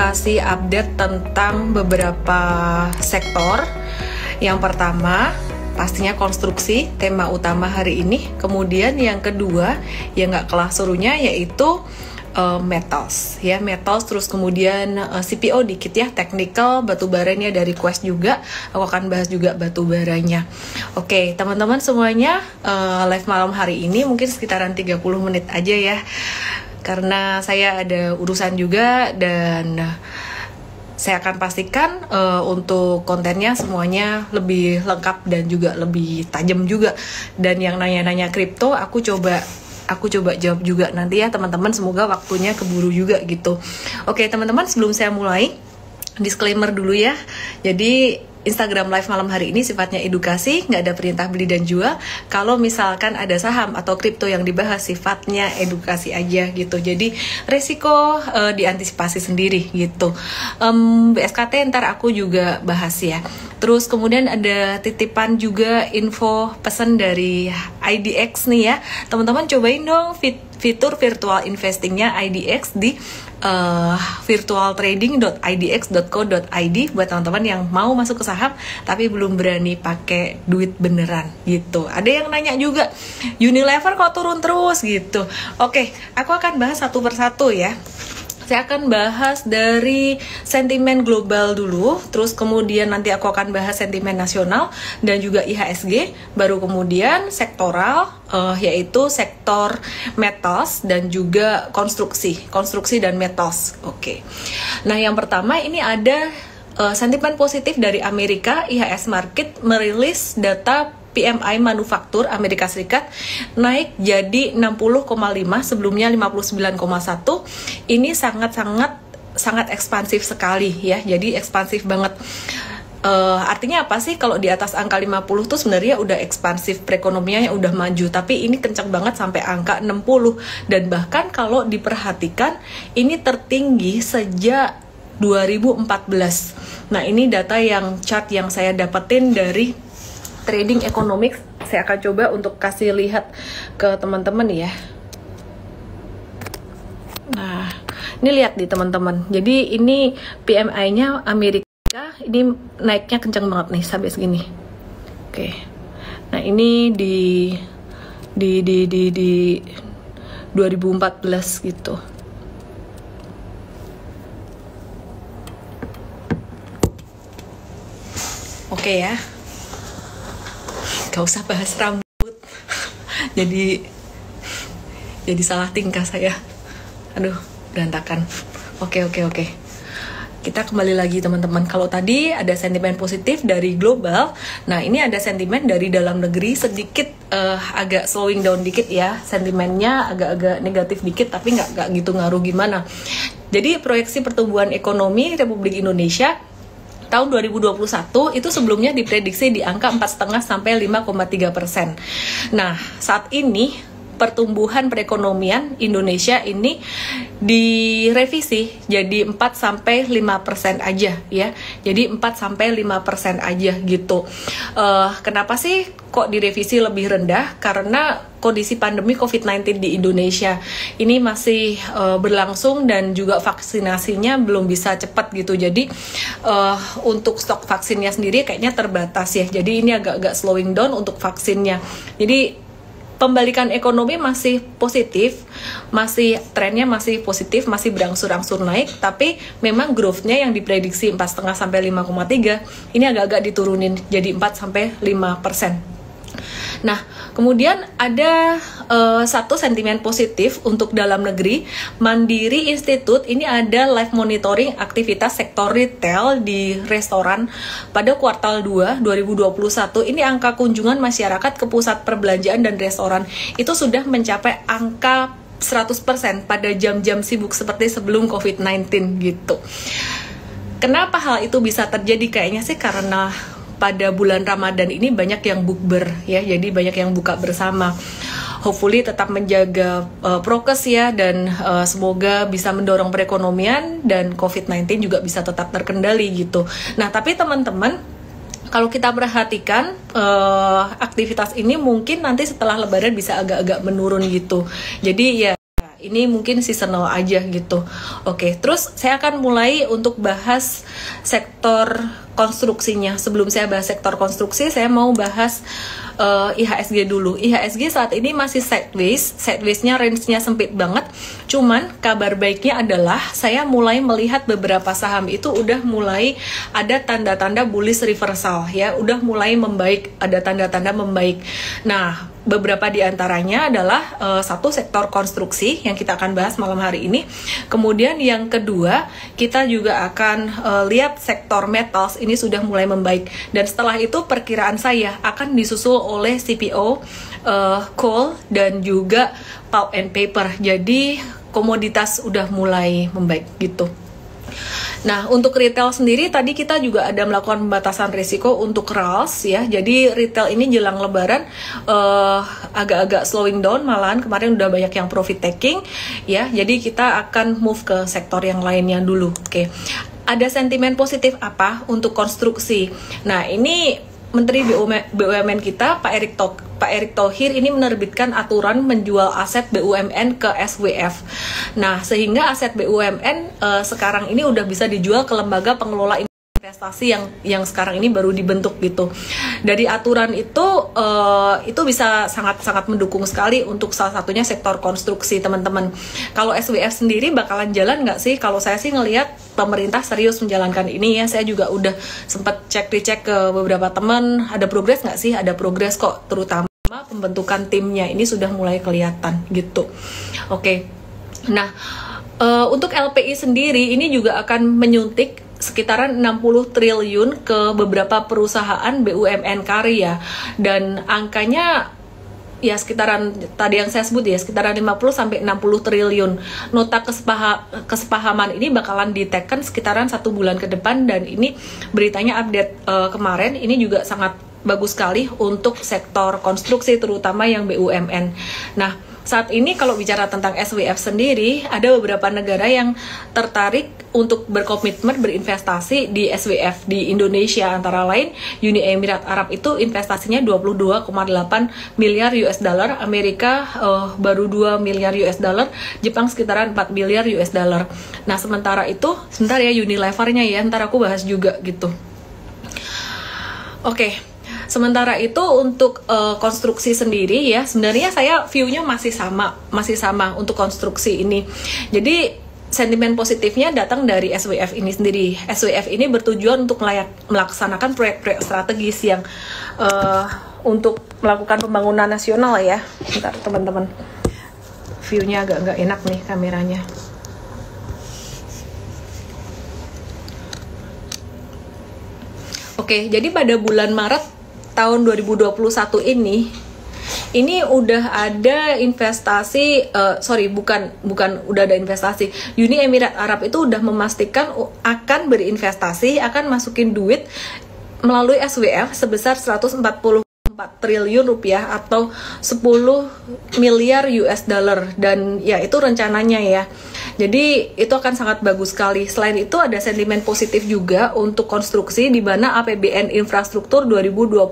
kasih update tentang beberapa sektor. Yang pertama, pastinya konstruksi, tema utama hari ini. Kemudian yang kedua, yang nggak kalah serunya yaitu metals, ya metals. Terus kemudian CPO dikit ya, technical, batu baranya dari Quest juga. Aku akan bahas juga batu baranya. Oke, teman-teman semuanya, live malam hari ini mungkin sekitaran 30 menit aja ya, karena saya ada urusan juga dan saya akan pastikan untuk kontennya semuanya lebih lengkap dan juga lebih tajam juga. Dan yang nanya-nanya kripto aku coba jawab juga nanti ya teman-teman, semoga waktunya keburu juga gitu. Oke teman-teman, sebelum saya mulai, disclaimer dulu ya. Jadi Instagram live malam hari ini sifatnya edukasi, nggak ada perintah beli dan jual. Kalau misalkan ada saham atau kripto yang dibahas, sifatnya edukasi aja gitu. Jadi resiko diantisipasi sendiri gitu. BSKT ntar aku juga bahas ya. Terus kemudian ada titipan juga info pesan dari IDX nih ya. Teman-teman cobain dong fitur virtual investingnya IDX di virtualtrading.idx.co.id buat teman-teman yang mau masuk ke saham tapi belum berani pakai duit beneran gitu. Ada yang nanya juga, Unilever kok turun terus gitu. Oke, aku akan bahas satu persatu ya. Saya akan bahas dari sentimen global dulu, terus kemudian nanti aku akan bahas sentimen nasional dan juga IHSG, baru kemudian sektoral, yaitu sektor metals dan juga konstruksi dan metals. Oke. Nah, yang pertama ini ada sentimen positif dari Amerika. IHS Markit merilis data PMI manufaktur Amerika Serikat naik jadi 60,5, sebelumnya 59,1. Ini sangat ekspansif sekali ya. Jadi ekspansif banget. Artinya apa sih kalau di atas angka 50 tuh sebenarnya udah ekspansif, perekonomiannya udah maju, tapi ini kencang banget sampai angka 60. Dan bahkan kalau diperhatikan ini tertinggi sejak 2014. Nah, ini data yang chart yang saya dapetin dari Trading Economics. Saya akan coba untuk kasih lihat ke teman-teman ya. Nah, ini lihat nih teman-teman. Jadi ini PMI-nya Amerika, ini naiknya kencang banget nih sampai segini. Oke. Nah, ini di 2014 gitu. Oke ya. Gak usah bahas rambut. jadi salah tingkah saya. Aduh, berantakan. Oke. Kita kembali lagi teman-teman. Kalau tadi ada sentimen positif dari global, nah ini ada sentimen dari dalam negeri sedikit agak slowing down dikit ya. Sentimennya agak-agak negatif dikit, tapi nggak gitu ngaruh gimana. Jadi proyeksi pertumbuhan ekonomi Republik Indonesia tahun 2021 itu sebelumnya diprediksi di angka 4,5 sampai 5,3%. Nah, saat ini pertumbuhan perekonomian Indonesia ini direvisi jadi 4 sampai 5% aja ya. Jadi 4 sampai 5% aja gitu. Kenapa sih kok direvisi lebih rendah? Karena kondisi pandemi COVID-19 di Indonesia ini masih berlangsung dan juga vaksinasinya belum bisa cepat gitu. Jadi untuk stok vaksinnya sendiri kayaknya terbatas ya. Jadi ini agak-agak slowing down untuk vaksinnya. Jadi pembalikan ekonomi masih positif, trennya masih positif, masih berangsur-angsur naik, tapi memang growth-nya yang diprediksi 4,5 sampai 5,3 ini agak-agak diturunin jadi 4 sampai 5%. Nah, kemudian ada satu sentimen positif untuk dalam negeri. Mandiri Institute ini ada live monitoring aktivitas sektor retail di restoran pada kuartal 2 2021. Ini angka kunjungan masyarakat ke pusat perbelanjaan dan restoran itu sudah mencapai angka 100% pada jam-jam sibuk seperti sebelum COVID-19 gitu. Kenapa hal itu bisa terjadi? Kayaknya sih karena pada bulan Ramadan ini banyak yang bukber ya, jadi banyak yang buka bersama. Hopefully tetap menjaga prokes ya, dan semoga bisa mendorong perekonomian dan COVID-19 juga bisa tetap terkendali gitu. Nah, tapi teman-teman, kalau kita perhatikan aktivitas ini mungkin nanti setelah Lebaran bisa agak-agak menurun gitu. Jadi ya ini mungkin seasonal aja gitu. Oke, terus saya akan mulai untuk bahas sektor konstruksinya. Sebelum saya bahas sektor konstruksi, saya mau bahas IHSG dulu. IHSG saat ini masih sideways-nya range-nya sempit banget. Cuman kabar baiknya adalah saya mulai melihat beberapa saham itu udah mulai ada tanda-tanda bullish reversal ya, udah mulai membaik, ada tanda-tanda membaik. Nah, beberapa di antaranya adalah satu sektor konstruksi yang kita akan bahas malam hari ini. Kemudian yang kedua, kita juga akan lihat sektor metals ini sudah mulai membaik. Dan setelah itu perkiraan saya akan disusul oleh CPO, coal dan juga pulp and paper. Jadi komoditas udah mulai membaik gitu. Nah, untuk retail sendiri tadi kita juga ada melakukan pembatasan risiko untuk RALS ya. Jadi retail ini jelang lebaran agak-agak slowing down, malahan kemarin udah banyak yang profit taking ya. Jadi kita akan move ke sektor yang lainnya dulu. Oke. Ada sentimen positif apa untuk konstruksi? Nah, ini Menteri BUMN kita Pak Erick Thohir ini menerbitkan aturan menjual aset BUMN ke SWF. Nah, sehingga aset BUMN sekarang ini udah bisa dijual ke lembaga pengelola investasi yang sekarang ini baru dibentuk gitu. Dari aturan itu bisa sangat mendukung sekali untuk salah satunya sektor konstruksi, teman-teman. Kalau SWF sendiri bakalan jalan nggak sih? Kalau saya sih ngelihat pemerintah serius menjalankan ini ya. Saya juga udah sempat cek ke beberapa teman, ada progres nggak sih? Ada progres kok, terutama pembentukan timnya ini sudah mulai kelihatan gitu. Oke. Nah, untuk LPI sendiri ini juga akan menyuntik sekitaran 60 triliun ke beberapa perusahaan BUMN karya, dan angkanya ya sekitaran tadi yang saya sebut ya, sekitaran 50 sampai 60 triliun. Nota kesepahaman ini bakalan diteken sekitaran 1 bulan ke depan, dan ini beritanya update kemarin. Ini juga sangat bagus sekali untuk sektor konstruksi terutama yang BUMN. Nah, saat ini kalau bicara tentang SWF sendiri, ada beberapa negara yang tertarik untuk berkomitmen berinvestasi di SWF di Indonesia, antara lain Uni Emirat Arab itu investasinya 22,8 miliar US dollar, Amerika baru 2 miliar US dollar, Jepang sekitaran 4 miliar US dollar. Nah, sementara itu, sebentar ya Unilevernya ya, ntar aku bahas juga gitu. Oke. Sementara itu untuk konstruksi sendiri ya, sebenarnya saya view-nya masih sama untuk konstruksi ini. Jadi sentimen positifnya datang dari SWF ini sendiri. SWF ini bertujuan untuk melaksanakan proyek-proyek strategis yang untuk melakukan pembangunan nasional ya. Bentar teman-teman, view-nya agak nggak enak nih kameranya. Oke, jadi pada bulan Maret tahun 2021 ini udah ada investasi, bukan udah ada investasi. Uni Emirat Arab itu udah memastikan akan berinvestasi, akan masukin duit melalui SWF sebesar 144 triliun rupiah atau 10 miliar US dollar, dan ya itu rencananya ya. Jadi itu akan sangat bagus sekali. Selain itu ada sentimen positif juga untuk konstruksi, di mana APBN infrastruktur 2021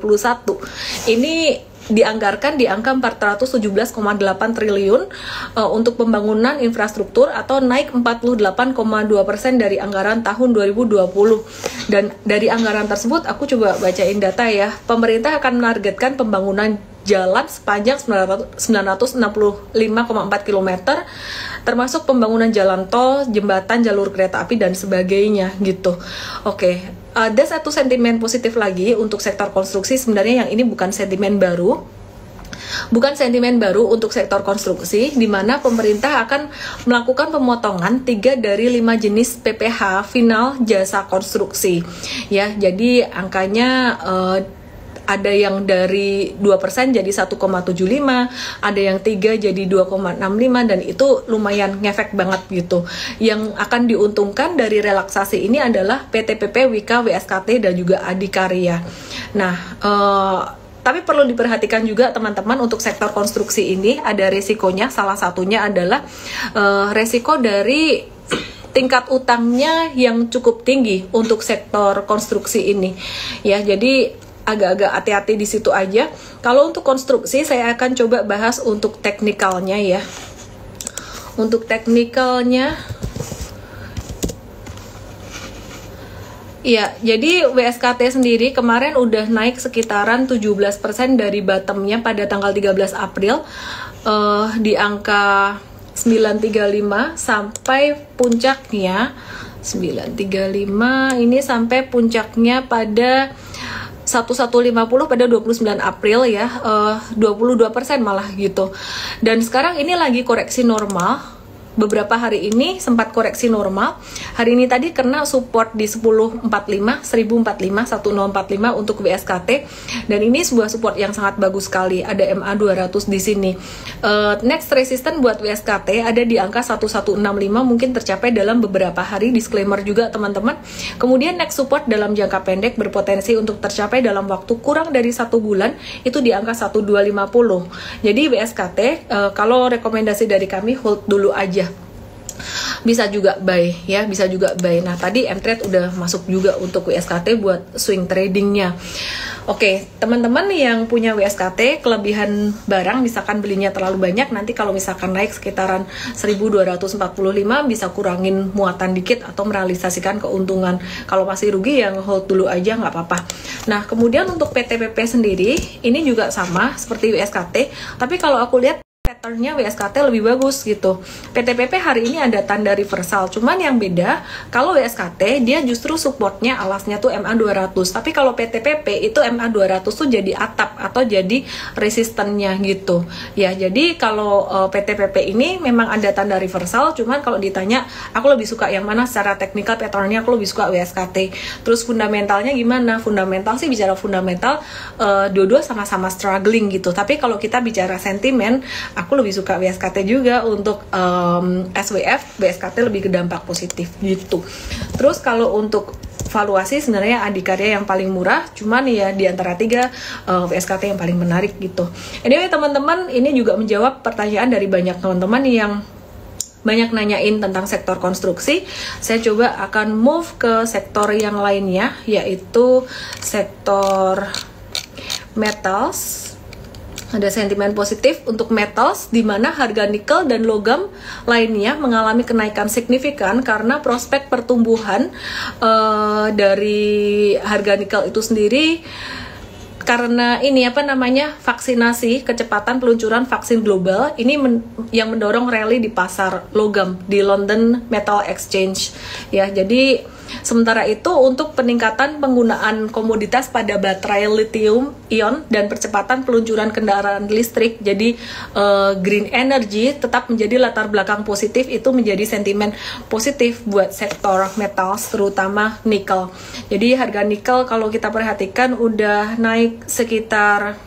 ini dianggarkan di angka 417,8 triliun untuk pembangunan infrastruktur, atau naik 48,2% dari anggaran tahun 2020. Dan dari anggaran tersebut aku coba bacain data ya. Pemerintah akan menargetkan pembangunan jalan sepanjang 965,4 km, termasuk pembangunan jalan tol, jembatan, jalur kereta api, dan sebagainya gitu. Oke, ada satu sentimen positif lagi untuk sektor konstruksi. Sebenarnya yang ini bukan sentimen baru untuk sektor konstruksi, di mana pemerintah akan melakukan pemotongan 3 dari 5 jenis PPh final jasa konstruksi ya. Jadi angkanya ada yang dari 2% jadi 1,75, ada yang 3 jadi 2,65, dan itu lumayan ngefek banget gitu. Yang akan diuntungkan dari relaksasi ini adalah PT PP, Wika, WSKT, dan juga Adikarya. Nah, tapi perlu diperhatikan juga teman-teman, untuk sektor konstruksi ini ada resikonya. Salah satunya adalah resiko dari tingkat utangnya yang cukup tinggi untuk sektor konstruksi ini ya. Jadi agak-agak hati-hati di situ aja. Kalau untuk konstruksi saya akan coba bahas untuk teknikalnya ya. Untuk teknikalnya, iya, jadi WSKT sendiri kemarin udah naik sekitaran 17% dari bottomnya pada tanggal 13 April di angka 935 sampai puncaknya 935 ini sampai puncaknya pada 1150 pada 29 April ya, 22% malah gitu. Dan sekarang ini lagi koreksi normal. Beberapa hari ini sempat koreksi normal. Hari ini tadi kena support di 1045, 1045 untuk WSKT, dan ini sebuah support yang sangat bagus sekali. Ada MA 200 di sini. Next resistance buat WSKT ada di angka 1165, mungkin tercapai dalam beberapa hari, disclaimer juga teman-teman. Kemudian next support dalam jangka pendek berpotensi untuk tercapai dalam waktu kurang dari 1 bulan, itu di angka 1250. Jadi WSKT kalau rekomendasi dari kami hold dulu aja. Bisa juga buy ya, bisa juga buy. Nah tadi M-Trade udah masuk juga untuk WSKT buat swing tradingnya. Oke, teman-teman yang punya WSKT kelebihan barang, misalkan belinya terlalu banyak, nanti kalau misalkan naik sekitaran 1245 bisa kurangin muatan dikit atau merealisasikan keuntungan. Kalau masih rugi yang hold dulu aja, nggak apa-apa. Nah kemudian untuk PTPP sendiri ini juga sama seperti WSKT, tapi kalau aku lihat patternnya WSKT lebih bagus gitu. PTPP hari ini ada tanda reversal, cuman yang beda kalau WSKT dia justru supportnya alasnya tuh MA 200, tapi kalau PTPP itu MA 200 tuh jadi atap atau jadi resistennya gitu ya. Jadi kalau PTPP ini memang ada tanda reversal, cuman kalau ditanya aku lebih suka yang mana secara teknikal patternnya, aku lebih suka WSKT. Terus fundamentalnya gimana? Fundamental sih, bicara fundamental dua-dua sama-sama struggling gitu, tapi kalau kita bicara sentimen, aku lebih suka WSKT juga. Untuk SWF, WSKT lebih ke dampak positif gitu. Terus kalau untuk valuasi sebenarnya Adikarya yang paling murah, cuman ya di antara 3 WSKT yang paling menarik gitu. Anyway teman-teman, ini juga menjawab pertanyaan dari banyak teman-teman yang banyak nanyain tentang sektor konstruksi. Saya coba akan move ke sektor yang lainnya, yaitu sektor metals. Ada sentimen positif untuk metals, di mana harga nikel dan logam lainnya mengalami kenaikan signifikan karena prospek pertumbuhan dari harga nikel itu sendiri. Karena ini vaksinasi, kecepatan peluncuran vaksin global ini yang mendorong rally di pasar logam di London Metal Exchange ya. Jadi sementara itu untuk peningkatan penggunaan komoditas pada baterai lithium ion dan percepatan peluncuran kendaraan listrik, jadi green energy tetap menjadi latar belakang positif. Itu menjadi sentimen positif buat sektor metals, terutama nikel. Jadi harga nikel kalau kita perhatikan udah naik sekitar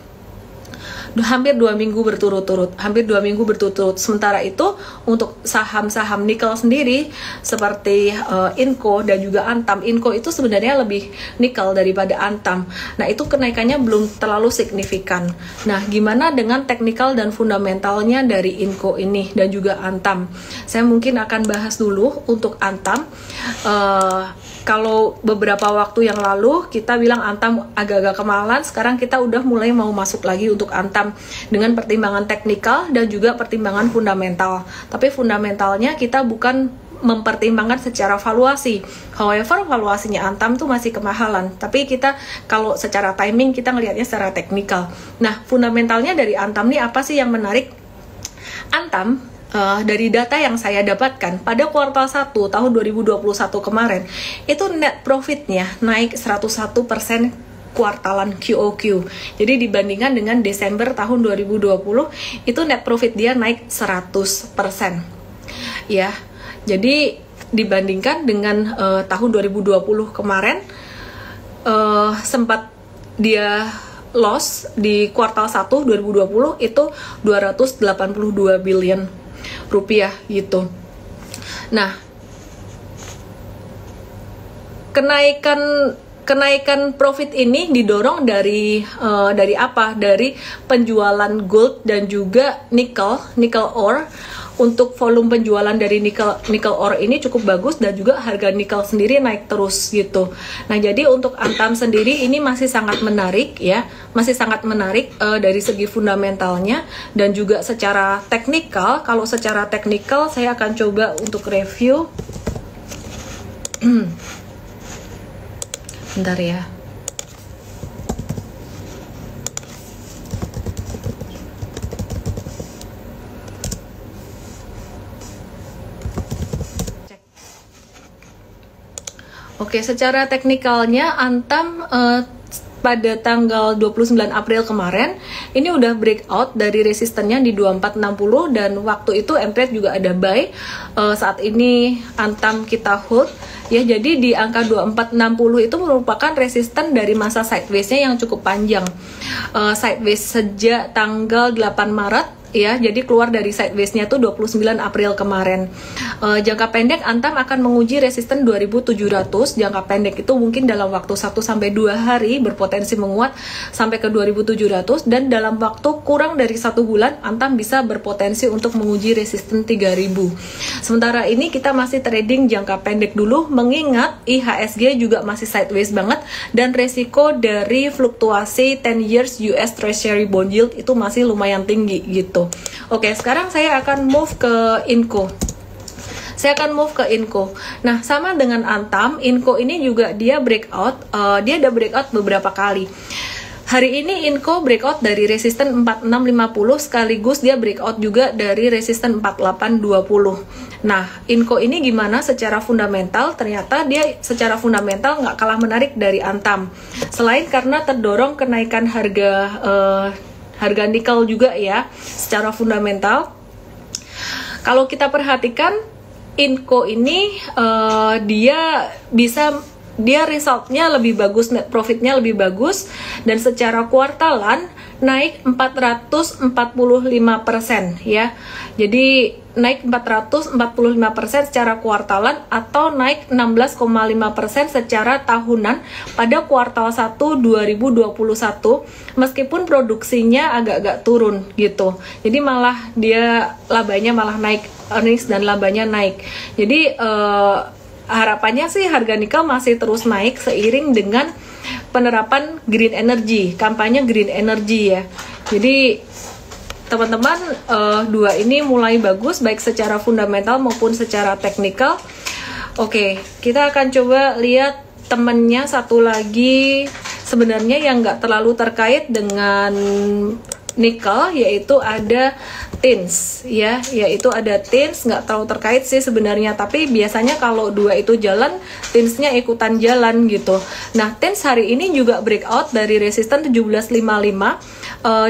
hampir 2 minggu berturut-turut, Sementara itu untuk saham-saham nikel sendiri seperti Inco dan juga Antam, Inco itu sebenarnya lebih nikel daripada Antam. Nah itu kenaikannya belum terlalu signifikan. Nah gimana dengan teknikal dan fundamentalnya dari Inco ini dan juga Antam? Saya mungkin akan bahas dulu untuk Antam. Kalau beberapa waktu yang lalu kita bilang Antam agak-agak kemahalan, sekarang kita udah mulai mau masuk lagi untuk Antam dengan pertimbangan teknikal dan juga pertimbangan fundamental. Tapi fundamentalnya kita bukan mempertimbangkan secara valuasi. However, valuasinya Antam tuh masih kemahalan. Tapi kita kalau secara timing kita ngelihatnya secara teknikal. Nah, fundamentalnya dari Antam nih apa sih yang menarik? Antam dari data yang saya dapatkan pada kuartal 1 tahun 2021 kemarin itu net profitnya naik 101% kuartalan QOQ. Jadi dibandingkan dengan Desember tahun 2020 itu net profit dia naik 100% ya. Jadi dibandingkan dengan tahun 2020 kemarin sempat dia loss di kuartal 1 2020 itu 282 billion rupiah gitu. Nah, kenaikan kenaikan profit ini didorong dari apa? Dari penjualan gold dan juga nickel ore. Untuk volume penjualan dari nickel ore ini cukup bagus dan juga harga nikel sendiri naik terus gitu. Nah, jadi untuk Antam sendiri ini masih sangat menarik ya, masih sangat menarik dari segi fundamentalnya dan juga secara teknikal. Kalau secara teknikal saya akan coba untuk review. Bentar ya. Oke, secara teknikalnya Antam pada tanggal 29 April kemarin ini udah breakout dari resistennya di 2460 dan waktu itu MTrade juga ada buy. Saat ini Antam kita hold ya, jadi di angka 2460 itu merupakan resisten dari masa sideways-nya yang cukup panjang. Sideways sejak tanggal 8 Maret ya, jadi keluar dari sideways-nya tuh 29 April kemarin. Jangka pendek Antam akan menguji resisten 2700. Jangka pendek itu mungkin dalam waktu 1-2 hari berpotensi menguat sampai ke 2700, dan dalam waktu kurang dari 1 bulan Antam bisa berpotensi untuk menguji resisten 3000. Sementara ini kita masih trading jangka pendek dulu, mengingat IHSG juga masih sideways banget dan resiko dari fluktuasi 10 years US Treasury bond yield itu masih lumayan tinggi gitu. Oke, sekarang saya akan move ke Inco. Nah, sama dengan Antam, Inco ini juga dia breakout. Dia ada breakout beberapa kali. Hari ini Inco breakout dari resisten 4650 sekaligus dia breakout juga dari resisten 4820. Nah, Inco ini gimana secara fundamental? Ternyata dia secara fundamental nggak kalah menarik dari Antam. Selain karena terdorong kenaikan harga nikel juga ya, secara fundamental. Kalau kita perhatikan Inco ini dia resultnya lebih bagus, net profitnya lebih bagus, dan secara kuartalan naik 445% ya. Jadi naik 445% secara kuartalan atau naik 16,5% secara tahunan pada kuartal 1 2021, meskipun produksinya agak-agak turun gitu. Jadi malah dia labanya malah naik, earnings dan labanya naik. Jadi harapannya sih harga nikel masih terus naik seiring dengan penerapan green energy, kampanye green energy ya. Jadi teman-teman, dua ini mulai bagus baik secara fundamental maupun secara teknikal. Oke, kita akan coba lihat temennya satu lagi sebenarnya yang nggak terlalu terkait dengan nikel, yaitu ada TINS ya, yaitu ada TINS, nggak terlalu terkait sih sebenarnya, tapi biasanya kalau dua itu jalan, TINS-nya ikutan jalan gitu. Nah, TINS hari ini juga breakout dari resisten 1755.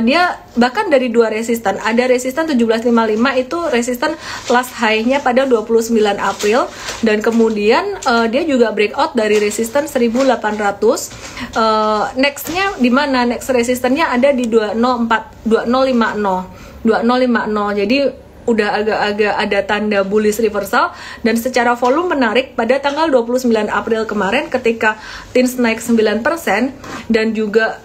Dia bahkan dari dua resisten, ada resisten 1755 itu resisten last high-nya pada 29 April, dan kemudian dia juga breakout dari resisten 1800. Next-nya di mana? Next resistennya ada di 2050. Jadi udah agak-agak ada tanda bullish reversal, dan secara volume menarik pada tanggal 29 April kemarin ketika TINS naik 9%, dan juga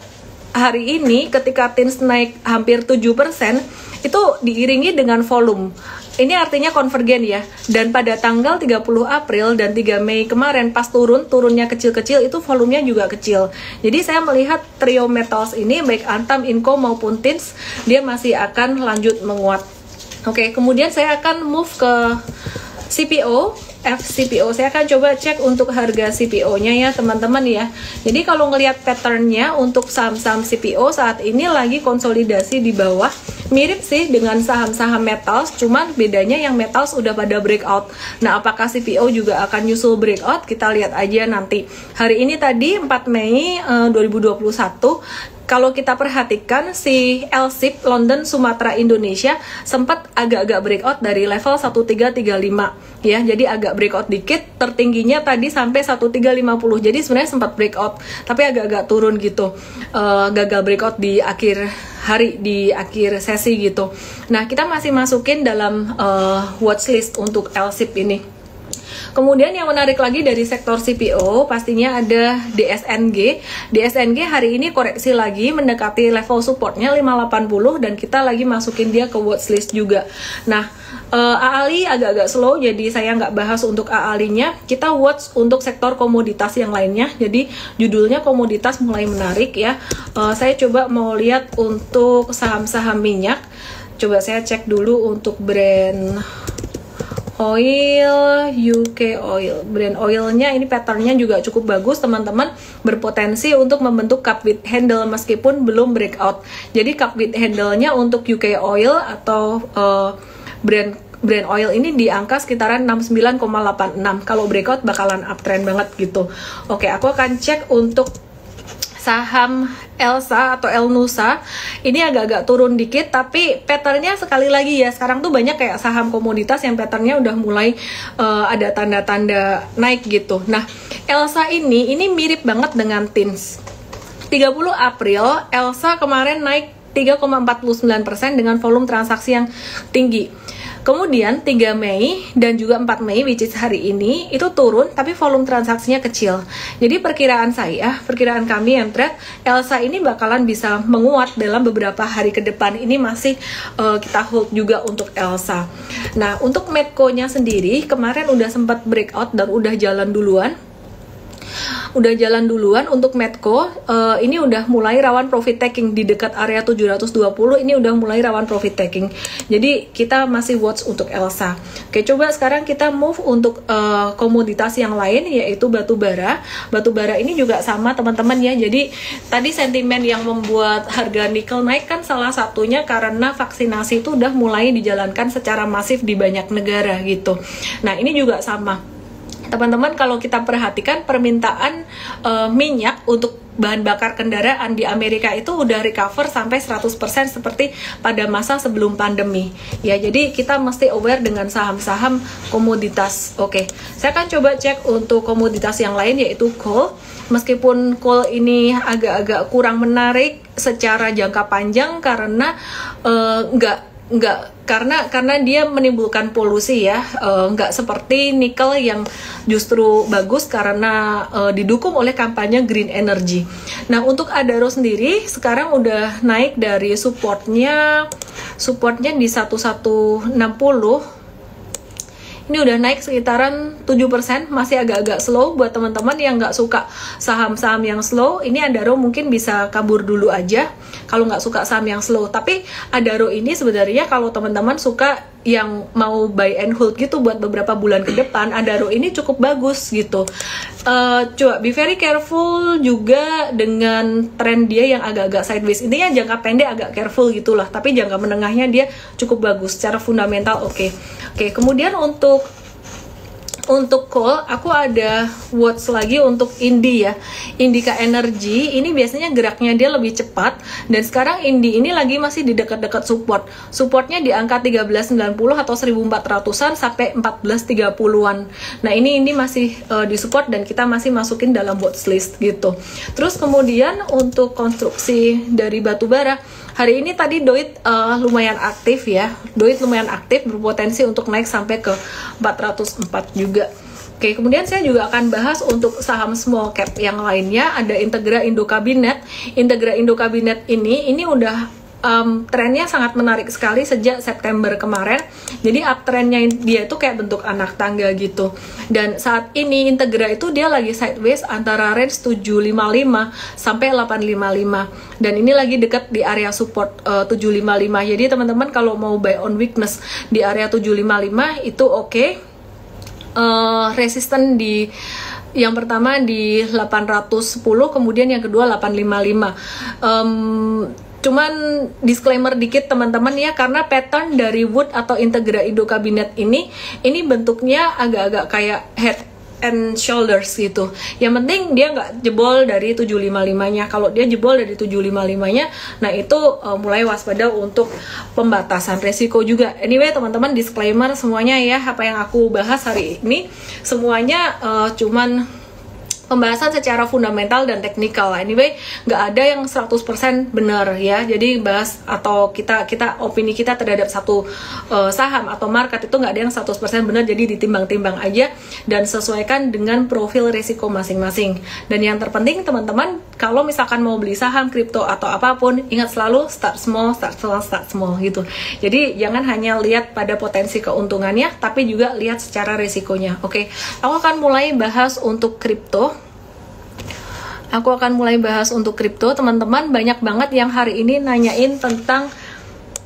hari ini ketika TINS naik hampir 7%, itu diiringi dengan volume. Ini artinya konvergen ya. Dan pada tanggal 30 April dan 3 Mei kemarin pas turunnya kecil-kecil, itu volumenya juga kecil. Jadi saya melihat trio metals ini baik Antam, Inco maupun TINS dia masih akan lanjut menguat. Oke, kemudian saya akan move ke CPO, FCPO. Saya akan coba cek untuk harga CPO-nya ya teman-teman ya. Jadi kalau ngelihat pattern-nya untuk saham-saham CPO saat ini lagi konsolidasi di bawah. Mirip sih dengan saham-saham metals, cuman bedanya yang metals udah pada breakout. Nah, apakah CPO juga akan nyusul breakout? Kita lihat aja nanti. Hari ini tadi 4 Mei 2021, kalau kita perhatikan si LSIP London Sumatera Indonesia sempat agak-agak breakout dari level 1335 ya. Jadi agak breakout dikit, tertingginya tadi sampai 1350. Jadi sebenarnya sempat breakout tapi agak-agak turun gitu. Gagal breakout di akhir hari, di akhir sesi gitu. Nah, kita masih masukin dalam watchlist untuk LSIP ini. Kemudian yang menarik lagi dari sektor CPO pastinya ada DSNG. DSNG hari ini koreksi lagi mendekati level supportnya 580 dan kita lagi masukin dia ke watchlist juga. Nah, AALI agak-agak slow, jadi saya nggak bahas untuk AALI-nya. Kita watch untuk sektor komoditas yang lainnya. Jadi judulnya komoditas mulai menarik ya. Saya coba mau lihat untuk saham-saham minyak. Coba saya cek dulu untuk brand oil, UK oil. Brand oilnya ini patternnya juga cukup bagus teman-teman, berpotensi untuk membentuk cup with handle meskipun belum breakout. Jadi cup with handle-nya untuk UK oil atau brand oil ini di angka sekitaran 69,86. Kalau breakout bakalan uptrend banget gitu. Oke, aku akan cek untuk saham Elsa atau Elnusa. Ini agak-agak turun dikit, tapi patternnya sekali lagi ya, sekarang tuh banyak kayak saham komoditas yang patternnya udah mulai ada tanda-tanda naik gitu. Nah, Elsa ini mirip banget dengan TINS. 30 April, Elsa kemarin naik 3,49% dengan volume transaksi yang tinggi. Kemudian 3 Mei dan juga 4 Mei, which is hari ini, itu turun tapi volume transaksinya kecil. Jadi perkiraan kami yang trade, Elsa ini bakalan bisa menguat dalam beberapa hari ke depan. Ini masih kita hold juga untuk Elsa. Nah, untuk Medco-nya sendiri, kemarin udah sempat breakout dan udah jalan duluan. Untuk Medco, ini udah mulai rawan profit taking di dekat area 720, ini udah mulai rawan profit taking. Jadi kita masih watch untuk Elsa. Oke, coba sekarang kita move untuk komoditas yang lain, yaitu batu bara. Batu bara ini juga sama teman-teman ya. Jadi tadi sentimen yang membuat harga nikel naik kan salah satunya karena vaksinasi itu udah mulai dijalankan secara masif di banyak negara gitu. Nah, ini juga sama. Teman-teman, kalau kita perhatikan permintaan minyak untuk bahan bakar kendaraan di Amerika itu udah recover sampai 100% seperti pada masa sebelum pandemi. Ya, jadi kita mesti aware dengan saham-saham komoditas. Oke, saya akan coba cek untuk komoditas yang lain yaitu coal. Meskipun coal ini agak-agak kurang menarik secara jangka panjang karena karena dia menimbulkan polusi ya, nggak seperti nikel yang justru bagus karena didukung oleh kampanye green energy. Nah, untuk Adaro sendiri sekarang udah naik dari supportnya di 1160. Ini udah naik sekitaran 7%, masih agak-agak slow. Buat teman-teman yang nggak suka saham-saham yang slow, ini Adaro mungkin bisa kabur dulu aja kalau nggak suka saham yang slow. Tapi Adaro ini sebenarnya kalau teman-teman suka yang mau buy and hold gitu buat beberapa bulan ke depan, Adaro ini cukup bagus gitu. Coba be very careful juga dengan tren dia yang agak-agak sideways. Intinya jangka pendek agak careful gitulah, tapi jangka menengahnya dia cukup bagus secara fundamental. Oke, kemudian untuk coal, aku ada watch lagi untuk Indi ya, Indika Energy. Ini biasanya geraknya dia lebih cepat, dan sekarang Indi ini lagi masih di dekat-dekat supportnya di angka 1390 atau 1400-an sampai 1430-an. Nah, ini masih di support dan kita masih masukin dalam watchlist gitu. Terus kemudian untuk konstruksi dari batu bara, hari ini tadi Doit lumayan aktif ya. Doit lumayan aktif, berpotensi untuk naik sampai ke 404 juga. Oke, kemudian saya juga akan bahas untuk saham small cap yang lainnya. Ada Integra Indo Cabinet. Integra Indo Cabinet ini udah trennya sangat menarik sekali sejak September kemarin. Jadi uptrendnya dia itu kayak bentuk anak tangga gitu. Dan saat ini Integra itu dia lagi sideways antara range 755 sampai 855. Dan ini lagi dekat di area support 755. Jadi teman-teman kalau mau buy on weakness di area 755 itu oke. Resisten di yang pertama di 810, kemudian yang kedua 855. Cuman disclaimer dikit teman-teman ya, karena pattern dari Wood atau Integra Indo Cabinet ini bentuknya agak-agak kayak head and shoulders gitu. Yang penting dia nggak jebol dari 755-nya. Kalau dia jebol dari 755-nya, nah itu mulai waspada untuk pembatasan resiko juga. Anyway teman-teman, disclaimer semuanya ya, apa yang aku bahas hari ini semuanya cuman pembahasan secara fundamental dan teknikal. Anyway, nggak ada yang 100% benar ya. Jadi bahas atau kita opini kita terhadap satu saham atau market itu nggak ada yang 100% benar. Jadi ditimbang-timbang aja dan sesuaikan dengan profil risiko masing-masing. Dan yang terpenting teman-teman, kalau misalkan mau beli saham, kripto atau apapun, ingat selalu start small gitu. Jadi jangan hanya lihat pada potensi keuntungannya, tapi juga lihat secara risikonya. Oke, aku akan mulai bahas untuk kripto. Teman-teman. Banyak banget yang hari ini nanyain tentang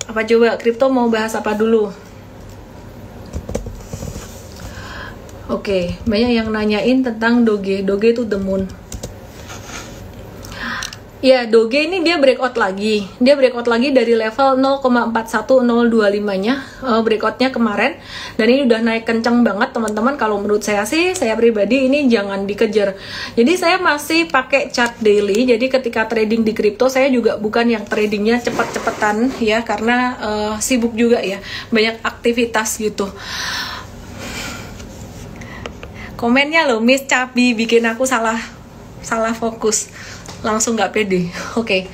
apa, coba kripto mau bahas apa dulu? Oke, banyak yang nanyain tentang Doge to the moon. Ya, Doge ini dia breakout lagi. Dia breakout lagi dari level 0,41025-nya, breakoutnya kemarin. Dan ini udah naik kenceng banget, teman-teman. Kalau menurut saya sih, saya pribadi ini jangan dikejar. Jadi saya masih pakai chart daily. Jadi ketika trading di kripto, saya juga bukan yang tradingnya cepet-cepetan ya, karena sibuk juga ya, banyak aktivitas gitu. Komennya loh, Miss Cabi bikin aku salah fokus. Langsung nggak pede. Oke.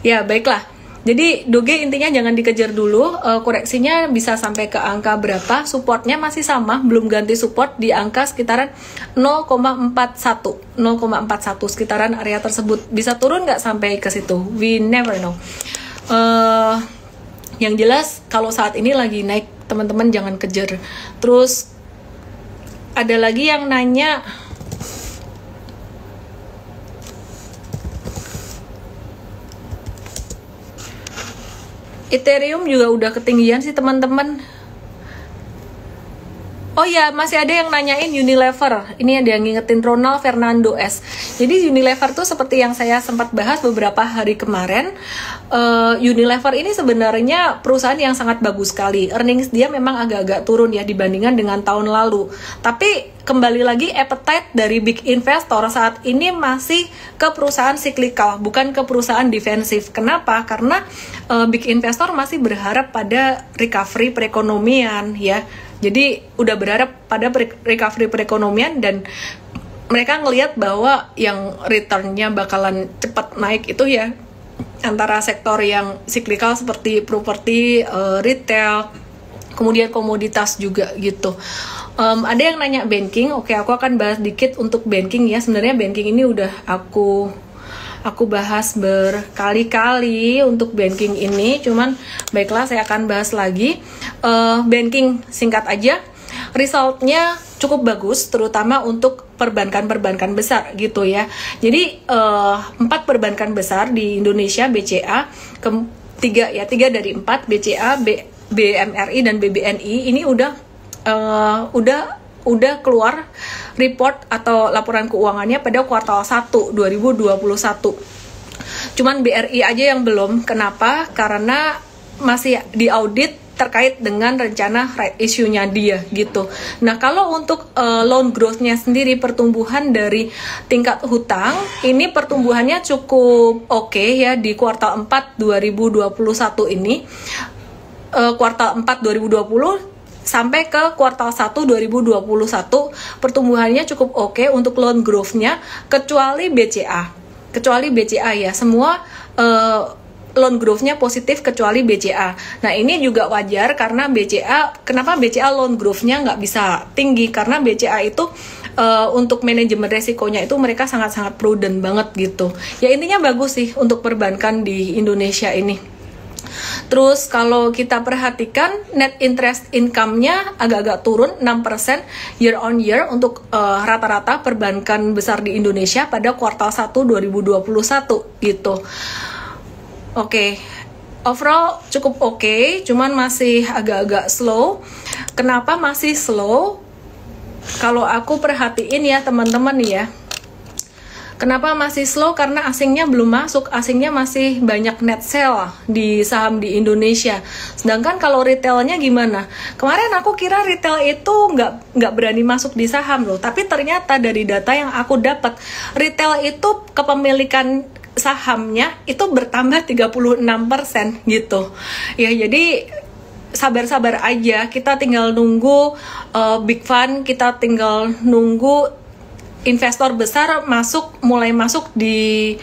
Ya, baiklah. Jadi Doge intinya jangan dikejar dulu, koreksinya bisa sampai ke angka berapa, supportnya masih sama, belum ganti support di angka sekitaran 0,41 sekitaran area tersebut. Bisa turun nggak sampai ke situ? We never know. Yang jelas kalau saat ini lagi naik, teman-teman jangan kejar. Terus ada lagi yang nanya, Ethereum juga udah ketinggian sih teman-teman. Oh ya, masih ada yang nanyain Unilever. Ini ada yang ngingetin Ronald Fernando S. Jadi Unilever tuh seperti yang saya sempat bahas beberapa hari kemarin. Unilever ini sebenarnya perusahaan yang sangat bagus sekali. Earnings dia memang agak-agak turun ya dibandingkan dengan tahun lalu. Tapi kembali lagi appetite dari big investor saat ini masih ke perusahaan cyclical, bukan ke perusahaan defensif. Kenapa? Karena big investor masih berharap pada recovery perekonomian ya. Jadi udah berharap pada recovery perekonomian dan mereka ngelihat bahwa yang returnnya bakalan cepat naik itu ya antara sektor yang cyclical seperti properti, retail, kemudian komoditas juga gitu. Ada yang nanya banking. Oke, aku akan bahas dikit untuk banking ya. Sebenarnya banking ini udah aku bahas berkali-kali untuk banking ini, cuman baiklah saya akan bahas lagi. Banking singkat aja, resultnya cukup bagus, terutama untuk perbankan besar gitu ya. Jadi 4 perbankan besar di Indonesia, BCA, 3 dari 4, BCA, BMRI dan BBNI ini udah keluar report atau laporan keuangannya pada kuartal 1 2021. Cuman BRI aja yang belum. Kenapa? Karena masih diaudit terkait dengan rencana right issue-nya dia gitu. Nah, kalau untuk loan growth-nya sendiri, pertumbuhan dari tingkat hutang ini pertumbuhannya cukup oke ya di kuartal 4 2021 ini. Kuartal 4 2020 sampai ke kuartal 1 2021 pertumbuhannya cukup oke untuk loan growth-nya, kecuali BCA ya, semua loan growth-nya positif kecuali BCA. Nah, ini juga wajar karena kenapa BCA loan growth-nya nggak bisa tinggi, karena BCA itu untuk manajemen resikonya itu mereka sangat-sangat prudent banget gitu ya. Intinya bagus sih untuk perbankan di Indonesia ini. Terus kalau kita perhatikan net interest income-nya agak-agak turun 6% year on year untuk rata-rata perbankan besar di Indonesia pada kuartal 1 2021 gitu. Oke. Overall cukup oke, cuman masih agak-agak slow. Kenapa masih slow? Kalau aku perhatiin ya teman-teman ya, kenapa masih slow? Karena asingnya belum masuk, asingnya masih banyak net sell di saham di Indonesia. Sedangkan kalau retailnya gimana? Kemarin aku kira retail itu nggak berani masuk di saham loh, tapi ternyata dari data yang aku dapat, retail itu kepemilikan sahamnya itu bertambah 36% gitu. Ya, jadi sabar-sabar aja, kita tinggal nunggu big fund, kita tinggal nunggu investor besar mulai masuk di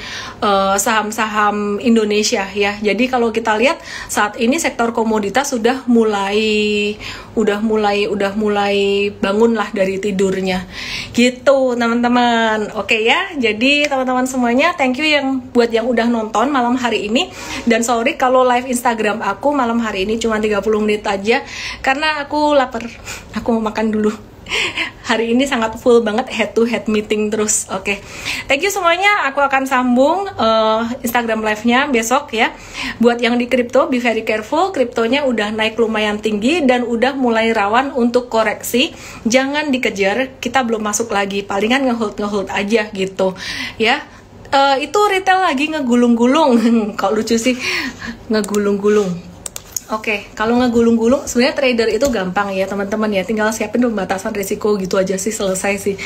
saham-saham Indonesia ya. Jadi kalau kita lihat saat ini sektor komoditas sudah mulai bangun lah dari tidurnya. Gitu teman-teman. Oke ya. Jadi teman-teman semuanya, thank you buat yang udah nonton malam hari ini. Dan sorry kalau live Instagram aku malam hari ini cuma 30 menit aja karena aku lapar. Aku mau makan dulu. Hari ini sangat full banget, head to head meeting terus. Oke. Thank you semuanya. Aku akan sambung Instagram live-nya besok ya. Buat yang di kripto, be very careful. Kriptonya udah naik lumayan tinggi dan udah mulai rawan untuk koreksi. Jangan dikejar, kita belum masuk lagi. Palingan ngehold aja gitu ya. Itu retail lagi ngegulung-gulung. Kok lucu sih ngegulung-gulung. Oke, kalau ngegulung-gulung sebenarnya trader itu gampang ya teman-teman ya, tinggal siapin pembatasan risiko gitu aja sih, selesai sih.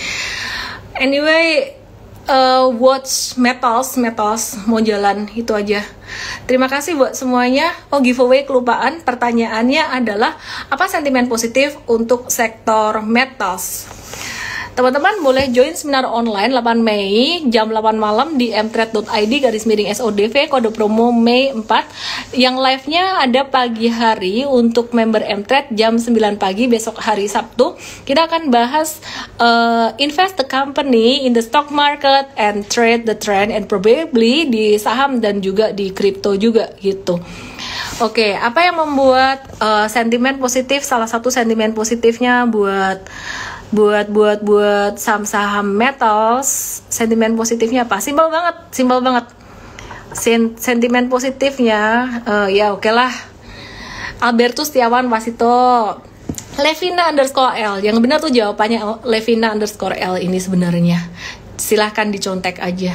Anyway, watch metals mau jalan itu aja. Terima kasih buat semuanya. Oh, giveaway kelupaan, pertanyaannya adalah apa sentimen positif untuk sektor metals? Teman-teman boleh join seminar online 8 Mei jam 8 malam di mtrade.id/SODV kode promo Mei 4. Yang live-nya ada pagi hari untuk member Mtrade jam 9 pagi besok hari Sabtu. Kita akan bahas invest the company in the stock market and trade the trend and probably di saham dan juga di kripto juga gitu. Oke, apa yang membuat sentimen positif? Salah satu sentimen positifnya buat saham-saham metals, sentimen positifnya apa? Simpel banget. Sentimen positifnya ya oke lah. Albertus Setiawan Wasito, Levina_L. Yang benar tuh jawabannya Levina_L ini sebenarnya. Silahkan dicontek aja.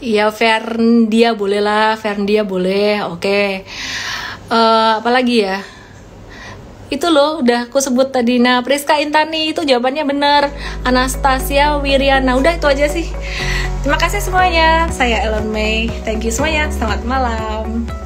Ya Ferndia boleh lah, Ferndia boleh. Oke. Apalagi ya? Itu loh udah aku sebut tadi. Nah, Priska Intani itu jawabannya benar. Anastasia Wiriana, udah itu aja sih. Terima kasih semuanya. Saya Ellen May. Thank you semuanya. Selamat malam.